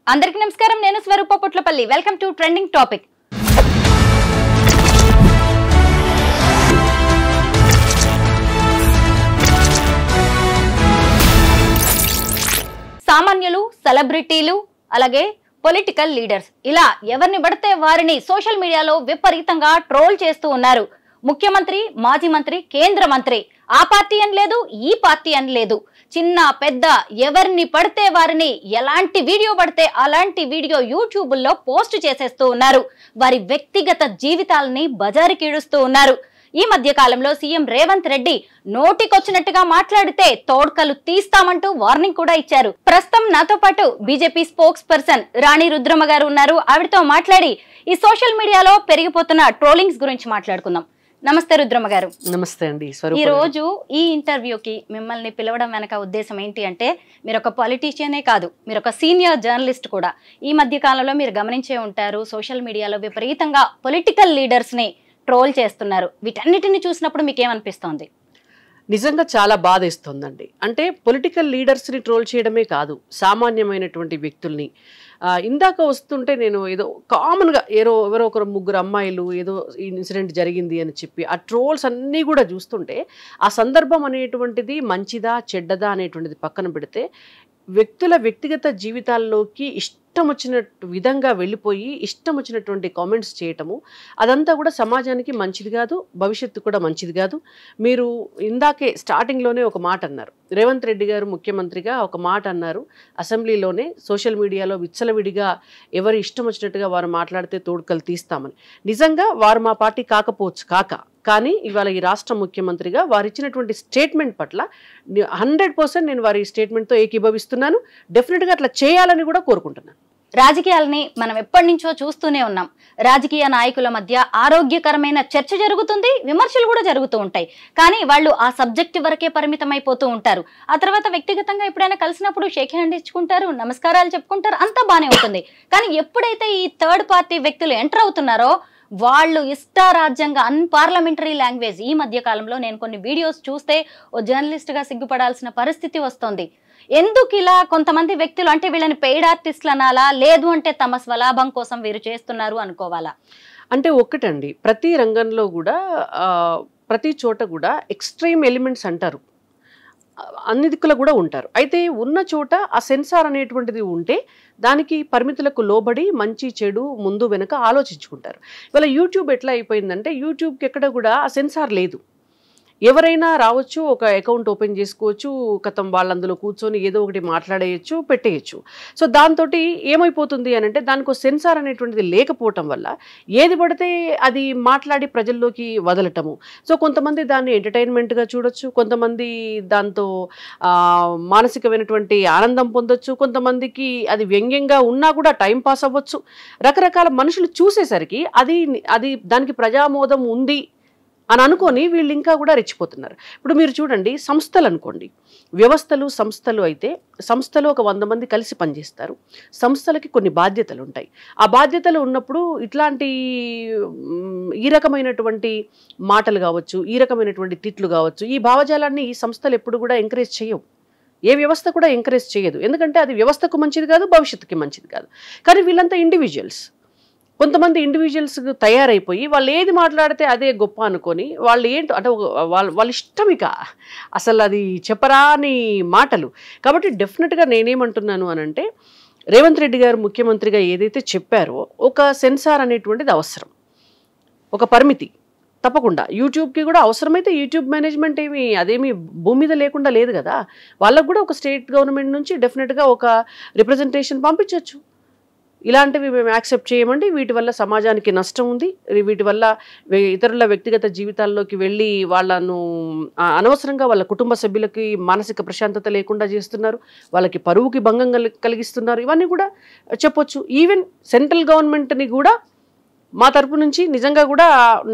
అందరికీ నమస్కారం నేను Swaroopa Putlapalli welcome to trending topic సామాన్యులు సెలబ్రిటీలు అలాగే పొలిటికల్ లీడర్స్ ఇలా ఎవరిని పడితే వారిని సోషల్ మీడియాలో విపరీతంగా ట్రోల్ చేస్తూ ఉన్నారు ముఖ్యమంత్రి మాజీ మంత్రి కేంద్ర మంత్రి ఆ పార్టీ అని లేదు ఈ పార్టీ అని లేదు చిన్న పెద్ద ఎవరిని పడితే వారిని ఎలాంటి వీడియో పడితే అలాంటి వీడియో యూట్యూబ్లో పోస్ట్ చేసేస్తూ ఉన్నారు వారి వ్యక్తిగత జీవితాలని బజారుకి ఈడుస్తూ ఉన్నారు ఈ మధ్య కాలంలో సీఎం రేవంత్ రెడ్డి నోటికొచ్చినట్టుగా మాట్లాడితే తోడ్కలు తీస్తామంటూ వార్నింగ్ కూడా ఇచ్చారు ప్రస్తుతం నాతో పాటు బీజేపీ స్పోక్స్ పర్సన్ రాణి రుద్రమ్మ గారు ఉన్నారు ఆవిడతో మాట్లాడి ఈ సోషల్ మీడియాలో పెరిగిపోతున్న ట్రోలింగ్స్ గురించి మాట్లాడుకుందాం నమస్తే రుద్రమ్మ గారు నమస్తే అండి ఈ రోజు ఈ ఇంటర్వ్యూకి మిమ్మల్ని పిలవడం వెనక ఉద్దేశం ఏంటి అంటే మీరు ఒక పొలిటీషియనే కాదు మీరు ఒక సీనియర్ జర్నలిస్ట్ కూడా ఈ మధ్య కాలంలో మీరు గమనించే ఉంటారు సోషల్ మీడియాలో విపరీతంగా పొలిటికల్ లీడర్స్ ని ట్రోల్ చేస్తున్నారు వీటన్నిటిని చూసినప్పుడు మీకు ఏమనిపిస్తోంది నిజంగా చాలా బాధేస్తుందండి అంటే పొలిటికల్ లీడర్స్ని ట్రోల్ చేయడమే కాదు సామాన్యమైనటువంటి వ్యక్తుల్ని ఇందాక వస్తుంటే నేను ఏదో కామన్గా ఎవరో ఒకరు ముగ్గురు అమ్మాయిలు ఏదో ఇన్సిడెంట్ జరిగింది అని చెప్పి ఆ ట్రోల్స్ అన్నీ కూడా చూస్తుంటే ఆ సందర్భం అనేటువంటిది మంచిదా చెడ్డదా అనేటువంటిది పక్కన పెడితే వ్యక్తుల వ్యక్తిగత జీవితాల్లోకి ఇష్టం వచ్చినట్టు విధంగా వెళ్ళిపోయి ఇష్టం వచ్చినటువంటి కామెంట్స్ చేయటము అదంతా కూడా సమాజానికి మంచిది కాదు భవిష్యత్తు కూడా మంచిది కాదు మీరు ఇందాకే స్టార్టింగ్లోనే ఒక మాట అన్నారు రేవంత్ రెడ్డి గారు ముఖ్యమంత్రిగా ఒక మాట అన్నారు అసెంబ్లీలోనే సోషల్ మీడియాలో విచ్చలవిడిగా ఎవరు ఇష్టం వచ్చినట్టుగా వారు మాట్లాడితే తోడుకలు తీస్తామని నిజంగా వారు మా పార్టీ కాకపోవచ్చు కానీ ఇవాళ ఈ రాష్ట్ర ముఖ్యమంత్రిగా వారు ఇచ్చినటువంటి స్టేట్మెంట్ పట్ల 100% నేను వారి స్టేట్మెంట్తో ఏకీభవిస్తున్నాను డెఫినెట్గా అట్లా చేయాలని కూడా కోరుకుంటున్నాను రాజకీయాలని మనం ఎప్పటి నుంచో చూస్తూనే ఉన్నాం రాజకీయ నాయకుల మధ్య ఆరోగ్యకరమైన చర్చ జరుగుతుంది విమర్శలు కూడా జరుగుతూ ఉంటాయి కానీ వాళ్ళు ఆ సబ్జెక్ట్ వరకే పరిమితం అయిపోతూ ఉంటారు ఆ తర్వాత వ్యక్తిగతంగా ఎప్పుడైనా కలిసినప్పుడు షేక్ హ్యాండ్ ఇచ్చుకుంటారు నమస్కారాలు చెప్పుకుంటారు అంతా బానే ఉంటుంది కానీ ఎప్పుడైతే ఈ థర్డ్ పార్టీ వ్యక్తులు ఎంటర్ అవుతున్నారో వాళ్ళు ఇష్టారాజ్యంగా అన్పార్లమెంటరీ లాంగ్వేజ్ ఈ మధ్య కాలంలో నేను కొన్ని వీడియోస్ చూస్తే ఓ జర్నలిస్ట్గా సిగ్గుపడాల్సిన పరిస్థితి వస్తుంది ఎందుకు ఇలా కొంతమంది వ్యక్తులు అంటే వీళ్ళని పెయిడ్ ఆర్టిస్టులు అనాలా లేదు అంటే తమ స్వలాభం కోసం వీరు చేస్తున్నారు అనుకోవాలా అంటే ఒక్కటండి ప్రతి రంగంలో కూడా ప్రతి చోట కూడా ఎక్స్ట్రీమ్ ఎలిమెంట్స్ అంటారు అన్ని దిక్కులు కూడా ఉంటారు అయితే ఉన్న చోట ఆ సెన్సార్ అనేటువంటిది ఉంటే దానికి పరిమితులకు లోబడి మంచి చెడు ముందు వెనుక ఆలోచించుకుంటారు ఇవాళ యూట్యూబ్ ఎట్లా అయిపోయిందంటే యూట్యూబ్కి ఎక్కడ కూడా ఆ సెన్సార్ లేదు ఎవరైనా రావచ్చు ఒక అకౌంట్ ఓపెన్ చేసుకోవచ్చు కథం వాళ్ళందులో కూర్చొని ఏదో ఒకటి మాట్లాడేయచ్చు పెట్టేయచ్చు సో దాంతో ఏమైపోతుంది అని అంటే దానికి ఒక సెన్సార్ అనేటువంటిది లేకపోవటం వల్ల ఏది పడితే అది మాట్లాడి ప్రజల్లోకి వదలటము సో కొంతమంది దాన్ని ఎంటర్టైన్మెంట్గా చూడొచ్చు కొంతమంది దాంతో మానసికమైనటువంటి ఆనందం పొందొచ్చు కొంతమందికి అది వ్యంగ్యంగా ఉన్నా కూడా టైం పాస్ అవ్వచ్చు రకరకాల మనుషులు చూసేసరికి అది దానికి ప్రజామోదం ఉంది అని అనుకొని వీళ్ళు ఇంకా కూడా రెచ్చిపోతున్నారు ఇప్పుడు మీరు చూడండి సంస్థలు అనుకోండి వ్యవస్థలు సంస్థలు అయితే సంస్థలో ఒక 100 మంది కలిసి పనిచేస్తారు సంస్థలకి కొన్ని బాధ్యతలు ఉంటాయి ఆ బాధ్యతలు ఉన్నప్పుడు ఇట్లాంటి ఈ రకమైనటువంటి మాటలు కావచ్చు ఈ రకమైనటువంటి తిట్లు కావచ్చు ఈ భావజాలాన్ని ఈ సంస్థలు ఎప్పుడు కూడా ఎంకరేజ్ చేయవు ఏ వ్యవస్థ కూడా ఎంకరేజ్ చేయదు ఎందుకంటే అది వ్యవస్థకు మంచిది కాదు భవిష్యత్తుకి మంచిది కాదు కానీ వీళ్ళంతా ఇండివిజువల్స్ కొంతమంది ఇండివిజువల్స్ తయారైపోయి వాళ్ళు ఏది మాట్లాడితే అదే గొప్ప అనుకొని వాళ్ళు ఏంటో అంటే వాళ్ళ ఇష్టం ఇక అసలు అది చెప్పరాని మాటలు కాబట్టి డెఫినెట్గా నేనేమంటున్నాను అనంటే రేవంత్ రెడ్డి గారు ముఖ్యమంత్రిగా ఏదైతే చెప్పారో ఒక సెన్సార్ అనేటువంటిది అవసరం ఒక పరిమితి తప్పకుండా యూట్యూబ్కి కూడా అవసరమైతే యూట్యూబ్ మేనేజ్మెంట్ అదేమి భూమి మీద లేకుండా లేదు కదా వాళ్ళకు కూడా ఒక స్టేట్ గవర్నమెంట్ నుంచి డెఫినెట్గా ఒక రిప్రజెంటేషన్ పంపించవచ్చు ఇలాంటివి మేము యాక్సెప్ట్ చేయమండి వీటి వల్ల సమాజానికి నష్టం ఉంది వీటి వల్ల ఇతరుల వ్యక్తిగత జీవితాల్లోకి వెళ్ళి వాళ్ళను అనవసరంగా వాళ్ళ కుటుంబ సభ్యులకి మానసిక ప్రశాంతత లేకుండా చేస్తున్నారు వాళ్ళకి పరువుకి భంగం కలిగిస్తున్నారు ఇవన్నీ కూడా చెప్పొచ్చు ఈవెన్ సెంట్రల్ గవర్నమెంట్ని కూడా మా తరపు నుంచి నిజంగా కూడా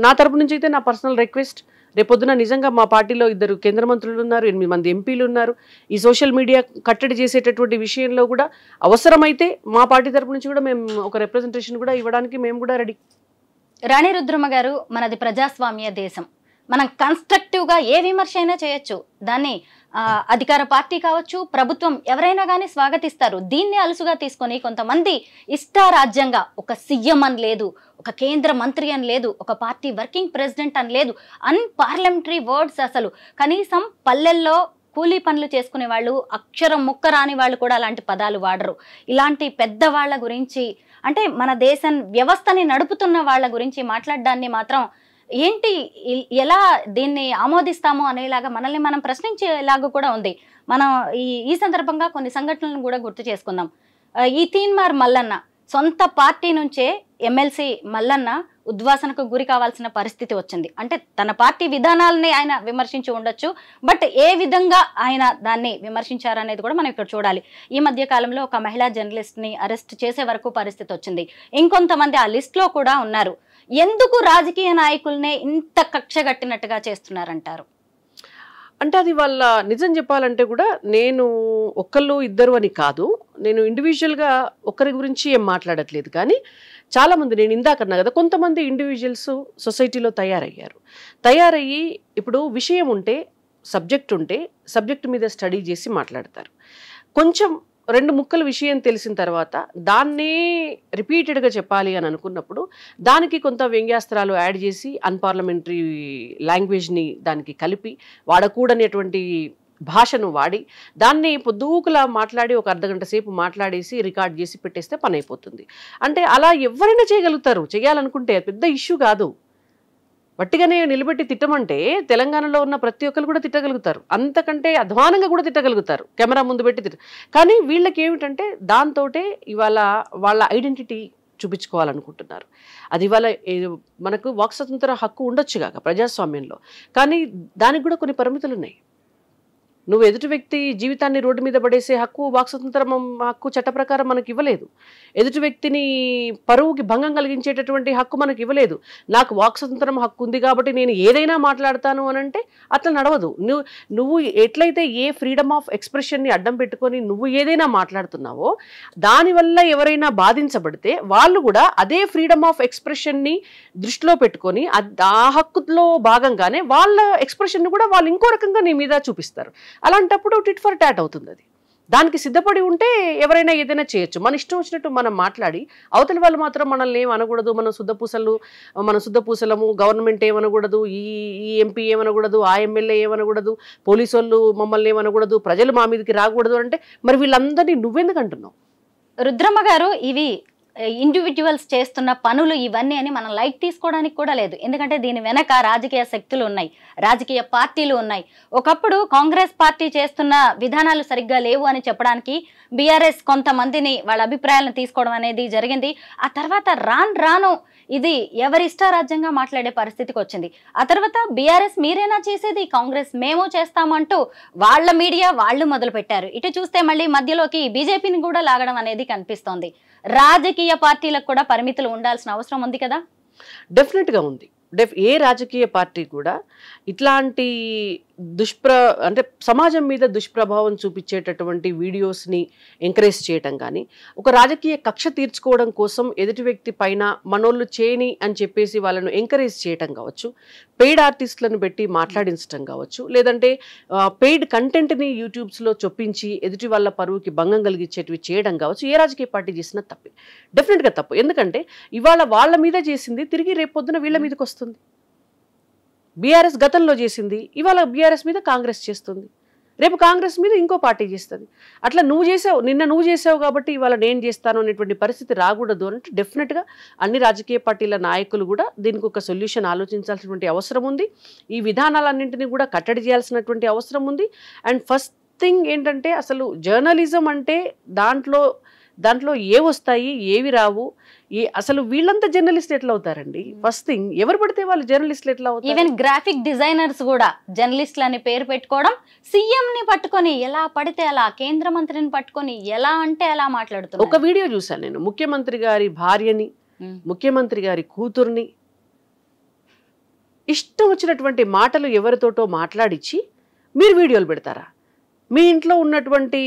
నా తరపు నుంచి అయితే నా పర్సనల్ రిక్వెస్ట్ రేపొద్దున నిజంగా మా పార్టీలో 2 కేంద్ర మంత్రులు ఉన్నారు 8 మంది ఎంపీలు ఉన్నారు ఈ సోషల్ మీడియా కట్టడి చేసేటటువంటి విషయంలో కూడా అవసరమైతే మా పార్టీ తరపు నుంచి కూడా మేము ఒక రిప్రజెంటేషన్ కూడా ఇవ్వడానికి మేము కూడా రెడీ రాణి రుద్రమ్మ గారు మనది ప్రజాస్వామ్య దేశం మనం కన్స్ట్రక్టివ్గా ఏ విమర్శ అయినా చేయొచ్చు దాన్ని అధికార పార్టీ కావచ్చు, ప్రభుత్వం ఎవరైనా కానీ స్వాగతిస్తారు. దీన్ని అలుసుగా తీసుకొని కొంతమంది ఇష్టారాజ్యంగా ఒక సీఎం అని లేదు, ఒక కేంద్ర మంత్రి అని లేదు, ఒక పార్టీ వర్కింగ్ ప్రెసిడెంట్ అని లేదు, అన్పార్లమెంటరీ వర్డ్స్. అసలు కనీసం పల్లెల్లో కూలీ పనులు చేసుకునే వాళ్ళు, అక్షరం ముక్క రాని వాళ్ళు కూడా అలాంటి పదాలు వాడరు. ఇలాంటి పెద్ద వాళ్ళ గురించి, అంటే మన దేశం వ్యవస్థని నడుపుతున్న వాళ్ళ గురించి మాట్లాడడాన్ని మాత్రం ఏంటి, ఎలా దీన్ని ఆమోదిస్తామో అనేలాగా మనల్ని మనం ప్రశ్నించేలాగా కూడా ఉంది. మనం ఈ సందర్భంగా కొన్ని సంఘటనలను కూడా గుర్తు చేసుకుందాం. ఈ తీన్మార్ మల్లన్న సొంత పార్టీ నుంచే ఎమ్మెల్సీ మల్లన్న ఉద్వాసనకు గురి కావాల్సిన పరిస్థితి వచ్చింది. అంటే తన పార్టీ విధానాలని ఆయన విమర్శించి ఉండొచ్చు, బట్ ఏ విధంగా ఆయన దాన్ని విమర్శించారనేది కూడా మనం ఇక్కడ చూడాలి. ఈ మధ్య కాలంలో ఒక మహిళా జర్నలిస్ట్ని అరెస్ట్ చేసే వరకు పరిస్థితి వచ్చింది. ఇంకొంతమంది ఆ లిస్ట్లో కూడా ఉన్నారు. ఎందుకు రాజకీయ నాయకులనే ఇంత కక్షగట్టినట్టుగా చేస్తున్నారంటారు? అంటే అది వాళ్ళ నిజం చెప్పాలంటే కూడా నేను ఒకళ్ళు ఇద్దరు అని కాదు, నేను ఇండివిజువల్గా ఒకరి గురించి ఏం మాట్లాడట్లేదు. కానీ చాలామంది, నేను ఇందాకన్నా కదా, కొంతమంది ఇండివిజువల్స్ సొసైటీలో తయారయ్యి ఇప్పుడు విషయం ఉంటే, సబ్జెక్ట్ ఉంటే సబ్జెక్ట్ మీద స్టడీ చేసి మాట్లాడతారు. కొంచెం రెండు ముక్కల విషయం తెలిసిన తర్వాత దాన్నే రిపీటెడ్గా చెప్పాలి అని అనుకున్నప్పుడు దానికి కొంత వ్యంగ్యాస్త్రాలు యాడ్ చేసి అన్పార్లమెంటరీ లాంగ్వేజ్ని దానికి కలిపి వాడకూడనేటువంటి భాషను వాడి దాన్ని పొద్దుకులా మాట్లాడి ఒక అర్ధగంట సేపు మాట్లాడేసి రికార్డ్ చేసి పెట్టేస్తే పని అయిపోతుంది. అంటే అలా ఎవరైనా చేయగలుగుతారు, చేయాలనుకుంటే పెద్ద ఇష్యూ కాదు. వట్టిగానే నిలబెట్టి తిట్టమంటే తెలంగాణలో ఉన్న ప్రతి ఒక్కరు కూడా తిట్టగలుగుతారు, అంతకంటే అధ్వానంగా కూడా తిట్టగలుగుతారు, కెమెరా ముందు పెట్టి కానీ వీళ్ళకి ఏమిటంటే దాంతోటే ఇవాళ వాళ్ళ ఐడెంటిటీ చూపించుకోవాలనుకుంటున్నారు. అది ఇవాళ మనకు వాక్ స్వతంత్ర హక్కు ఉండొచ్చు కాక ప్రజాస్వామ్యంలో, కానీ దానికి కూడా కొన్ని పరిమితులు ఉన్నాయి. నువ్వు ఎదుటి వ్యక్తి జీవితాన్ని రోడ్డు మీద పడేసే హక్కు వాక్ స్వతంత్రం హక్కు చట్ట ప్రకారం మనకి ఇవ్వలేదు. ఎదుటి వ్యక్తిని పరువుకి భంగం కలిగించేటటువంటి హక్కు మనకి ఇవ్వలేదు. నాకు వాక్ స్వతంత్రం హక్కు ఉంది కాబట్టి నేను ఏదైనా మాట్లాడతాను అని అంటే అట్లా నడవదు. నువ్వు ఎట్లయితే ఏ ఫ్రీడమ్ ఆఫ్ ఎక్స్ప్రెషన్ని అడ్డం పెట్టుకొని నువ్వు ఏదైనా మాట్లాడుతున్నావో దానివల్ల ఎవరైనా బాధించబడితే వాళ్ళు కూడా అదే ఫ్రీడమ్ ఆఫ్ ఎక్స్ప్రెషన్ని దృష్టిలో పెట్టుకొని ఆ హక్కులో భాగంగానే వాళ్ళ ఎక్స్ప్రెషన్ని కూడా వాళ్ళు ఇంకో రకంగా నీ మీద చూపిస్తారు. అలాంటప్పుడు టిట్ ఫర్ టాట్ అవుతుంది. అది దానికి సిద్ధపడి ఉంటే ఎవరైనా ఏదైనా చేయొచ్చు. మన ఇష్టం వచ్చినట్టు మనం మాట్లాడి అవతలి వాళ్ళు మాత్రం మనల్ని ఏం అనకూడదు, మన శుద్ధపూసలము, గవర్నమెంట్ ఏమనకూడదు, ఈ ఎంపీ ఏమనకూడదు, ఆ ఎమ్మెల్యే ఏమనకూడదు, పోలీసు వాళ్ళు మమ్మల్ని ఏమనకూడదు, ప్రజలు మా మీదకి రాకూడదు అంటే మరి వీళ్ళందరినీ నువ్వెందుకు అంటున్నావు? రుద్రమ్మ గారు, ఇవి ఇండివిజువల్స్ చేస్తున్న పనులు ఇవన్నీ అని మనం లైట్ తీసుకోవడానికి కూడా లేదు. ఎందుకంటే దీని వెనక రాజకీయ శక్తులు ఉన్నాయి, రాజకీయ పార్టీలు ఉన్నాయి. ఒకప్పుడు కాంగ్రెస్ పార్టీ చేస్తున్న విధానాలు సరిగ్గా లేవు అని చెప్పడానికి బీఆర్ఎస్ కొంతమందిని వాళ్ళ అభిప్రాయాలను తీసుకోవడం అనేది జరిగింది. ఆ తర్వాత రాను ఇది ఎవరి ఇష్టారాజ్యంగా మాట్లాడే పరిస్థితికి వచ్చింది. ఆ తర్వాత బీఆర్ఎస్ మీరేనా చేసేది, కాంగ్రెస్ మేము చేస్తామంటూ వాళ్ళ మీడియా వాళ్ళు మొదలు పెట్టారు. ఇటు చూస్తే మళ్ళీ మధ్యలోకి బీజేపీని కూడా లాగడం అనేది కనిపిస్తోంది. రాజకీయ పార్టీలకు కూడా పరిమితులు ఉండాల్సిన అవసరం ఉంది కదా? డెఫినెట్గా ఉంది. ఏ రాజకీయ పార్టీ కూడా ఇట్లాంటి అంటే సమాజం మీద దుష్ప్రభావం చూపించేటటువంటి వీడియోస్ని ఎంకరేజ్ చేయటం కానీ, ఒక రాజకీయ కక్ష తీర్చుకోవడం కోసం ఎదుటి వ్యక్తి పైన మనోళ్ళు చేయని అని చెప్పేసి వాళ్ళను ఎంకరేజ్ చేయటం కావచ్చు, పెయిడ్ ఆర్టిస్టులను పెట్టి మాట్లాడించడం కావచ్చు, లేదంటే పెయిడ్ కంటెంట్ని యూట్యూబ్స్లో చొప్పించి ఎదుటి వాళ్ళ పరువుకి భంగం కలిగించేటివి చేయడం కావచ్చు, ఏ రాజకీయ పార్టీ చేసినా తప్పే, డెఫినెట్గా తప్పు. ఎందుకంటే ఇవాళ వాళ్ళ మీద చేసింది తిరిగి రేపొద్దున వీళ్ళ మీదకి వస్తుంది. బీఆర్ఎస్ గతంలో చేసింది ఇవాళ బీఆర్ఎస్ మీద కాంగ్రెస్ చేస్తుంది, రేపు కాంగ్రెస్ మీద ఇంకో పార్టీ చేస్తుంది. అట్లా నిన్న నువ్వు చేసావు కాబట్టి ఇవాళ నేను చేస్తాను అనేటువంటి పరిస్థితి రాకూడదు అంటే డెఫినెట్గా అన్ని రాజకీయ పార్టీల నాయకులు కూడా దీనికి ఒక సొల్యూషన్ ఆలోచించాల్సినటువంటి అవసరం ఉంది. ఈ విధానాలన్నింటినీ కూడా కట్టడి చేయాల్సినటువంటి అవసరం ఉంది. అండ్ ఫస్ట్ థింగ్ ఏంటంటే, అసలు జర్నలిజం అంటే దాంట్లో ఏ వస్తాయి ఏవి రావు, అసలు వీళ్ళంతా జర్నలిస్ట్ ఎట్లా అవుతారండి? ఫస్ట్ థింగ్, ఎవరు పడితే వాళ్ళు జర్నలిస్టులు ఎట్లా అవుతారు? ఈవెన్ గ్రాఫిక్ డిజైనర్స్ కూడా జర్నలిస్టులు అని పేరు పెట్టుకోవడం, సీఎం ని పట్టుకొని ఎలా పడితే అలా, కేంద్ర మంత్రిని పట్టుకొని ఎలా అంటే అలా మాట్లాడుతున్నారు. ఒక వీడియో చూసాను నేను, ముఖ్యమంత్రి గారి భార్యని, ముఖ్యమంత్రి గారి కూతుర్ని ఇష్టం వచ్చినటువంటి మాటలు ఎవరితోటో మాట్లాడించి మీరు వీడియోలు పెడతారా? మీ ఇంట్లో ఉన్నటువంటి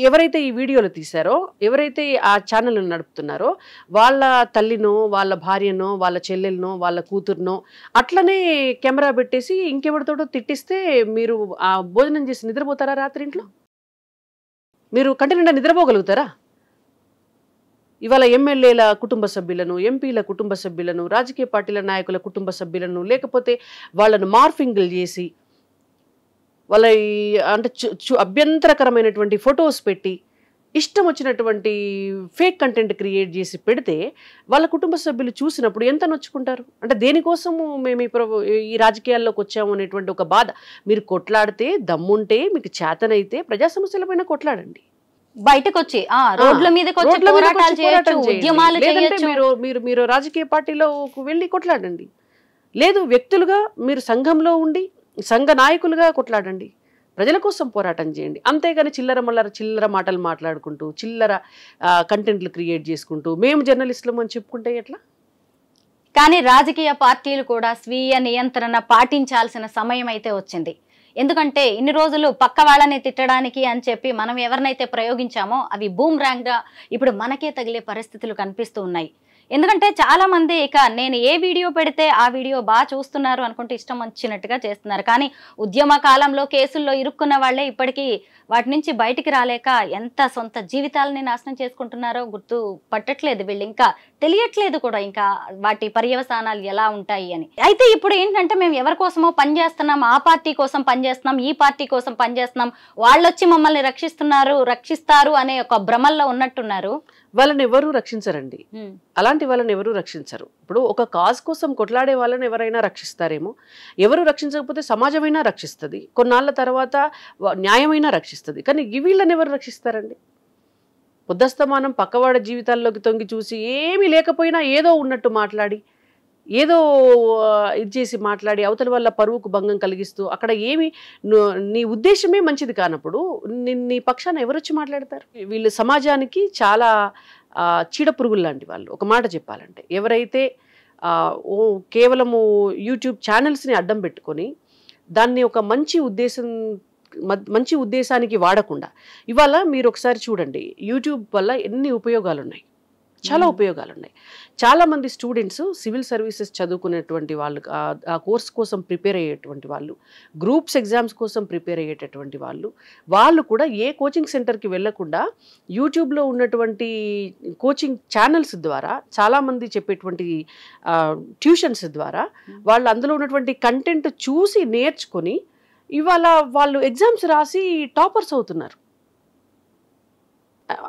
ఎవరైతే ఈ వీడియోలు తీశారో, ఎవరైతే ఆ ఛానల్ నడుపుతున్నారో వాళ్ళ తల్లినో, వాళ్ళ భార్యనో, వాళ్ళ చెల్లెలనో, వాళ్ళ కూతురునో అట్లనే కెమెరా పెట్టేసి ఇంకెవరితోటో తిట్టిస్తే మీరు ఆ భోజనం చేసి నిద్రపోతారా రాత్రి ఇంట్లో? మీరు కంటి నిండా నిద్రపోగలుగుతారా? ఇవాళ ఎమ్మెల్యేల కుటుంబ సభ్యులను, ఎంపీల కుటుంబ సభ్యులను, రాజకీయ పార్టీల నాయకుల కుటుంబ సభ్యులను, లేకపోతే వాళ్ళను మార్ఫింగ్లు చేసి వాళ్ళ అంటే అభ్యంతరకరమైనటువంటి ఫొటోస్ పెట్టి ఇష్టం వచ్చినటువంటి ఫేక్ కంటెంట్ క్రియేట్ చేసి పెడితే వాళ్ళ కుటుంబ సభ్యులు చూసినప్పుడు ఎంత నొచ్చుకుంటారు? అంటే దేనికోసము మేము ఈ రాజకీయాల్లోకి వచ్చాము అనేటువంటి ఒక బాధ. మీరు కొట్లాడితే, దమ్ముంటే, మీకు చేతనైతే ప్రజా సమస్యలపైన కొట్లాడండి. బయటకు వచ్చి రోడ్ల మీదకి వచ్చి పోరాటాలు చేయొచ్చు, ఉద్యమాలు చేయొచ్చు. మీరు రాజకీయ పార్టీలో వెళ్ళి కొట్లాడండి. లేదు, వ్యక్తులుగా మీరు సంఘంలో ఉండి సంఘ నాయకులుగా కొట్లాడండి, ప్రజల కోసం పోరాటం చేయండి. అంతేగాని చిల్లర మాటలు మాట్లాడుకుంటూ, చిల్లర కంటెంట్లు క్రియేట్ చేసుకుంటూ మేము జర్నలిస్టులం అని చెప్పుకుంటే ఎట్లా? కానీ రాజకీయ పార్టీలు కూడా స్వీయ నియంత్రణ పాటించాల్సిన సమయం అయితే వచ్చింది. ఎందుకంటే ఇన్ని రోజులు పక్క వాళ్ళని తిట్టడానికి అని చెప్పి మనం ఎవరినైతే ప్రయోగించామో అవి బూమ్రాంగ్ గా ఇప్పుడు మనకే తగిలే పరిస్థితులు కనిపిస్తూ ఉన్నాయి. ఎందుకంటే చాలా మంది ఇక నేను ఏ వీడియో పెడితే ఆ వీడియో బాగా చూస్తున్నారు అనుకుంటే ఇష్టం వచ్చినట్టుగా చేస్తున్నారు. కానీ ఉద్యమ కాలంలో కేసుల్లో ఇరుక్కున్న వాళ్లే ఇప్పటికీ వాటి నుంచి బయటికి రాలేక ఎంత సొంత జీవితాలని నాశనం చేసుకుంటున్నారో గుర్తు పట్టట్లేదు వీళ్ళు, ఇంకా తెలియట్లేదు కూడా ఇంకా వాటి పర్యవసానాలు ఎలా ఉంటాయి అని. అయితే ఇప్పుడు ఏంటంటే మేము ఎవరి కోసమో పనిచేస్తున్నాం, ఆ పార్టీ కోసం పనిచేస్తున్నాం, ఈ పార్టీ కోసం పనిచేస్తున్నాం, వాళ్ళు వచ్చి మమ్మల్ని రక్షిస్తారు అనే ఒక భ్రమల్లో ఉన్నట్టున్నారు. వాళ్ళని ఎవరు రక్షించరండి, అలాంటి వాళ్ళని ఎవరు రక్షించరు. ఇప్పుడు ఒక కాజ్ కోసం కొట్లాడే వాళ్ళని ఎవరైనా రక్షిస్తారేమో, ఎవరు రక్షించకపోతే సమాజమైనా రక్షిస్తుంది, కొన్నాళ్ళ తర్వాత న్యాయమైనా రక్షిస్తుంది. కానీ వీళ్ళని ఎవరు రక్షిస్తారండి? పొద్దస్తమానం పక్కవాడ జీవితాల్లోకి తొంగి చూసి ఏమీ లేకపోయినా ఏదో ఉన్నట్టు మాట్లాడి, ఏదో ఇది చేసి మాట్లాడి అవతల వల్ల పరువుకు భంగం కలిగిస్తూ, అక్కడ ఏమి నీ ఉద్దేశమే మంచిది కానప్పుడు నీ పక్షాన ఎవరొచ్చి మాట్లాడతారు? వీళ్ళు సమాజానికి చాలా చీడపురుగులు లాంటి వాళ్ళు. ఒక మాట చెప్పాలంటే, ఎవరైతే కేవలము యూట్యూబ్ ఛానల్స్ని అడ్డం పెట్టుకొని దాన్ని ఒక మంచి ఉద్దేశానికి వాడకుండా, ఇవాళ మీరు ఒకసారి చూడండి, యూట్యూబ్ వల్ల ఎన్ని ఉపయోగాలు ఉన్నాయి, చాలా ఉపయోగాలు ఉన్నాయి. చాలామంది స్టూడెంట్స్ సివిల్ సర్వీసెస్ చదువుకునేటువంటి వాళ్ళు, ఆ కోర్స్ కోసం ప్రిపేర్ అయ్యేటువంటి వాళ్ళు, గ్రూప్స్ ఎగ్జామ్స్ కోసం ప్రిపేర్ అయ్యేటటువంటి వాళ్ళు కూడా ఏ కోచింగ్ సెంటర్కి వెళ్ళకుండా యూట్యూబ్లో ఉన్నటువంటి కోచింగ్ ఛానల్స్ ద్వారా, చాలామంది చెప్పేటువంటి ట్యూషన్స్ ద్వారా వాళ్ళు అందులో ఉన్నటువంటి కంటెంట్ చూసి నేర్చుకొని ఇవాళ వాళ్ళు ఎగ్జామ్స్ రాసి టాపర్స్ అవుతున్నారు.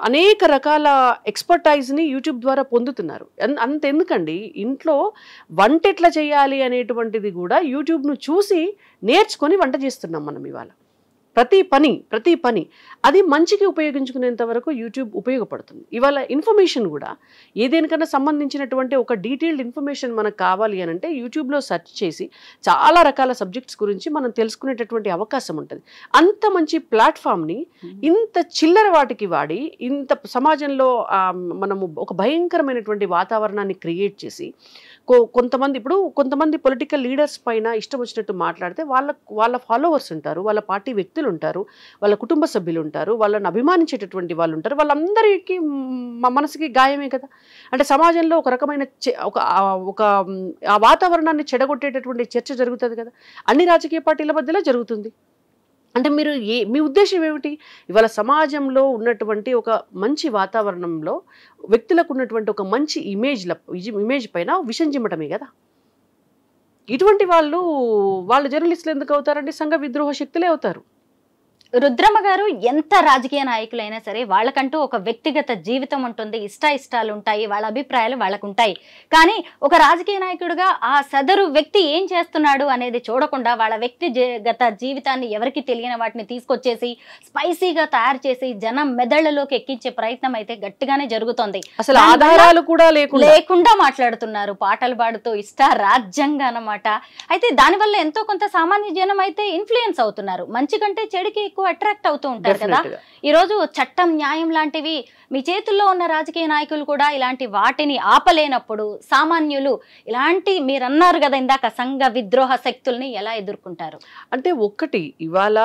అనేక రకాల ఎక్స్పర్టైజ్ని యూట్యూబ్ ద్వారా పొందుతున్నారు. అంతెందుకండి, ఇంట్లో వంట ఎట్లా చేయాలి అనేటువంటిది కూడా యూట్యూబ్ను చూసి నేర్చుకొని వంట చేస్తున్నాం మనం ఇవాళ. ప్రతి పని అది మంచికి ఉపయోగించుకునేంత వరకు యూట్యూబ్ ఉపయోగపడుతుంది. ఇవాళ ఇన్ఫర్మేషన్ కూడా ఏదేనికన్నా సంబంధించినటువంటి ఒక డీటెయిల్డ్ ఇన్ఫర్మేషన్ మనకు కావాలి అని అంటే యూట్యూబ్లో సెర్చ్ చేసి చాలా రకాల సబ్జెక్ట్స్ గురించి మనం తెలుసుకునేటటువంటి అవకాశం ఉంటుంది. అంత మంచి ప్లాట్ఫామ్ని ఇంత చిల్లర వాటికి వాడి, ఇంత సమాజంలో మనము ఒక భయంకరమైనటువంటి వాతావరణాన్ని క్రియేట్ చేసి, కొంతమంది పొలిటికల్ లీడర్స్ పైన ఇష్టం వచ్చినట్టు మాట్లాడితే వాళ్ళ ఫాలోవర్స్ ఉంటారు, వాళ్ళ పార్టీ వ్యక్తులు ఉంటారు, వాళ్ళ కుటుంబ సభ్యులు ఉంటారు, వాళ్ళని అభిమానించేటటువంటి వాళ్ళు ఉంటారు. వాళ్ళందరికీ మనసుకి గాయమే కదా. అంటే సమాజంలో ఒక రకమైన ఒక ఆ వాతావరణాన్ని చెడగొట్టేటటువంటి చర్చ జరుగుతుంది కదా, అన్ని రాజకీయ పార్టీల మధ్యలో జరుగుతుంది. అంటే మీ ఉద్దేశం ఏమిటి? ఇవాళ సమాజంలో ఉన్నటువంటి ఒక మంచి వాతావరణంలో వ్యక్తులకు ఉన్నటువంటి ఒక మంచి ఇమేజ్ పైన విషం చిమ్మటమే కదా. ఇటువంటి వాళ్ళు జర్నలిస్టులు ఎందుకు అవుతారండి? సంఘ విద్రోహ శక్తులే అవుతారు. రుద్రమ్మ గారు, ఎంత రాజకీయ నాయకులైనా సరే వాళ్ళకంటూ ఒక వ్యక్తిగత జీవితం ఉంటుంది, ఇష్టాలు ఉంటాయి, వాళ్ళ అభిప్రాయాలు వాళ్ళకు ఉంటాయి. కానీ ఒక రాజకీయ నాయకుడిగా ఆ సదరు వ్యక్తి ఏం చేస్తున్నాడు అనేది చూడకుండా వాళ్ళ వ్యక్తిగత జీవితాన్ని ఎవరికి తెలియని వాటిని తీసుకొచ్చేసి స్పైసీగా తయారు చేసి జనం మెదళ్లలోకి ఎక్కించే ప్రయత్నం అయితే గట్టిగానే జరుగుతోంది. అసలు ఆధారాలు కూడా లేకుండా మాట్లాడుతున్నారు, పాటలు పాడుతూ ఇష్ట రాజ్యంగా అన్నమాట. అయితే దానివల్ల ఎంతో కొంత సామాన్య జనం అయితే ఇన్ఫ్లుయెన్స్ అవుతున్నారు, మంచి కంటే చెడుకి ఎక్కువ అట్రాక్ట్ అవుతూ ఉంటారు కదా. ఈ రోజు చట్టం, న్యాయం లాంటివి మీ చేతుల్లో ఉన్న రాజకీయ నాయకులు కూడా ఇలాంటి వాటిని ఆపలేనప్పుడు సామాన్యులు ఇలాంటి, మీరు అన్నారు కదా ఇందాక, సంఘ విద్రోహ శక్తుల్ని ఎలా ఎదుర్కొంటారు? అంటే ఒక్కటి, ఇవాళ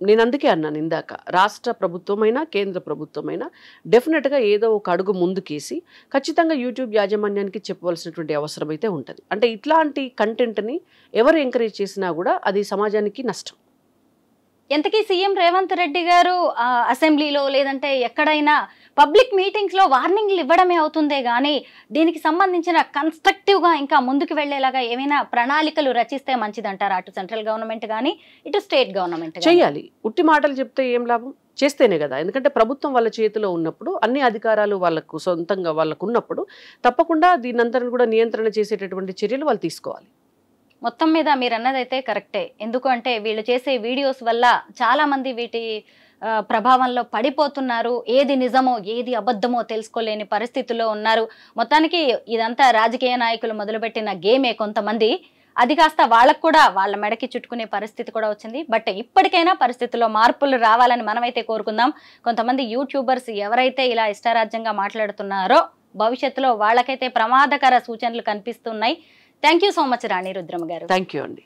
నేను అందుకే అన్నాను ఇందాక, రాష్ట్ర ప్రభుత్వమైనా కేంద్ర ప్రభుత్వమైనా డెఫినెట్గా ఏదో ఒక అడుగు ముందుకేసి ఖచ్చితంగా యూట్యూబ్ యాజమాన్యానికి చెప్పవలసినటువంటి అవసరం అయితే ఉంటుంది. అంటే ఇట్లాంటి కంటెంట్ని ఎవరు ఎంకరేజ్ చేసినా కూడా అది సమాజానికి నష్టం. ఎంతకీ సీఎం రేవంత్ రెడ్డి గారు అసెంబ్లీలో లేదంటే ఎక్కడైనా పబ్లిక్ మీటింగ్స్ లో వార్నింగ్లు ఇవ్వడమే అవుతుందే గానీ దీనికి సంబంధించిన కన్స్ట్రక్టివ్ గా ఇంకా ముందుకు వెళ్లేలాగా ఏమైనా ప్రణాళికలు రచిస్తే మంచిదంటారా? అటు సెంట్రల్ గవర్నమెంట్ కానీ ఇటు స్టేట్ గవర్నమెంట్ చేయాలి. ఉట్టి మాటలు చెప్తే ఏం లాభం? చేస్తేనే కదా. ఎందుకంటే ప్రభుత్వం వాళ్ళ చేతిలో ఉన్నప్పుడు, అన్ని అధికారాలు వాళ్ళకు సొంతంగా వాళ్ళకు ఉన్నప్పుడు తప్పకుండా దీనంతరం కూడా నియంత్రణ చేసేటటువంటి చర్యలు వాళ్ళు తీసుకోవాలి. మొత్తం మీద మీరు అన్నదైతే కరెక్టే. ఎందుకంటే వీళ్ళు చేసే వీడియోస్ వల్ల చాలా మంది వీటి ప్రభావంలో పడిపోతున్నారు. ఏది నిజమో ఏది అబద్ధమో తెలుసుకోలేని పరిస్థితుల్లో ఉన్నారు. మొత్తానికి ఇదంతా రాజకీయ నాయకులు మొదలుపెట్టిన గేమే కొంతమంది. అది కాస్త వాళ్ళకు కూడా వాళ్ళ మెడకి చుట్టుకునే పరిస్థితి కూడా వచ్చింది. బట్ ఇప్పటికైనా పరిస్థితుల్లో మార్పులు రావాలని మనమైతే కోరుకుందాం. కొంతమంది యూట్యూబర్స్ ఎవరైతే ఇలా ఇష్టారాజ్యంగా మాట్లాడుతున్నారో భవిష్యత్తులో వాళ్ళకైతే ప్రమాదకర సూచనలు కనిపిస్తున్నాయి. థ్యాంక్ యూ సో మచ్ రాణి రుద్రమ గారు. థ్యాంక్ యూ అండి.